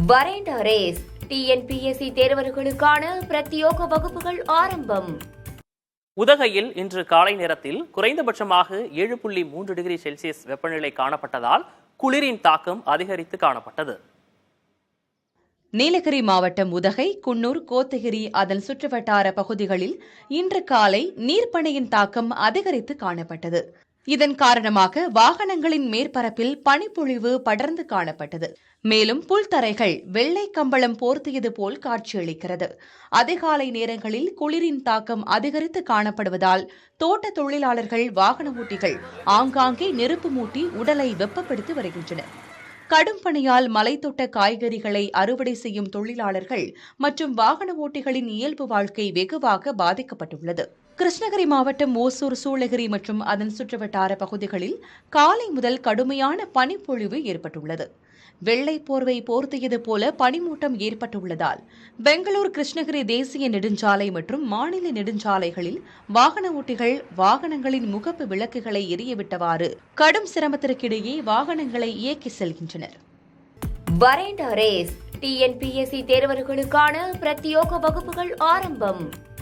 வரேண்ட race TNPSC தேர்வர்களுக்கான பிரத்யோக வகுப்புகள் ஆரம்பம். உதகையில் இன்று காலை நேரத்தில் குறைந்தபட்சமாக 7.3 டிகிரி செல்சியஸ் வெப்பநிலை காணப்பட்டதால் குளிரின் தாக்கம் அதிகரித்து காணப்பட்டது. நீலகிரி மாவட்டம் உதகை, குன்னூர், கோத்தகிரி அதன் சுற்றுவட்டார பகுதிகளில் இன்று காலை நீர்ப்பனியின் தாக்கம் அதிகரித்து காணப்பட்டது. இதன் காரணமாக வாகனங்களின் மேற்பரப்பில் பனிப்பொழிவு படர்ந்து காணப்பட்டது. மேலும் புல்தரைகள் வெள்ளை கம்பளம் போர்த்தியது போல் காட்சியளிக்கிறது. அதிகாலை நேரங்களில் குளிரின் தாக்கம் அதிகரித்து காணப்படுவதால் தோட்ட தொழிலாளர்கள், வாகன ஓட்டிகள் ஆங்காங்கே நெருப்பு மூட்டி உடலை வெப்பப்படுத்தி வருகின்றனர். கடும் பனியால் மலைத்தோட்ட காய்கறிகளை அறுவடை செய்யும் தொழிலாளர்கள் மற்றும் வாகன ஓட்டிகளின் இயல்பு வாழ்க்கை வெகுவாக பாதிக்கப்பட்டுள்ளது. கிருஷ்ணகிரி மாவட்டம் ஓசூர், சூளகிரி மற்றும் அதன் சுற்றுவட்டார பகுதிகளில் காலை முதல் கடுமையான பனிப்பொழிவு ஏற்பட்டுள்ளது. வெள்ளை போர்வை போர்த்தியது போல பனிமூட்டம் ஏற்பட்டுள்ளதால் பெங்களூர் கிருஷ்ணகிரி தேசிய நெடுஞ்சாலை மற்றும் மாநில நெடுஞ்சாலைகளில் வாகன ஓட்டிகள் வாகனங்களின் முகப்பு விளக்குகளை எரியவிட்டவாறு கடும் சிரமத்திற்கிடையே வாகனங்களை இயக்கி செல்கின்றனர். வரேண்ட ரேஸ் டிஎன்பிஎஸ்சி தேர்வர்களுக்கான பிரத்யோக வகுப்புகள் ஆரம்பம்.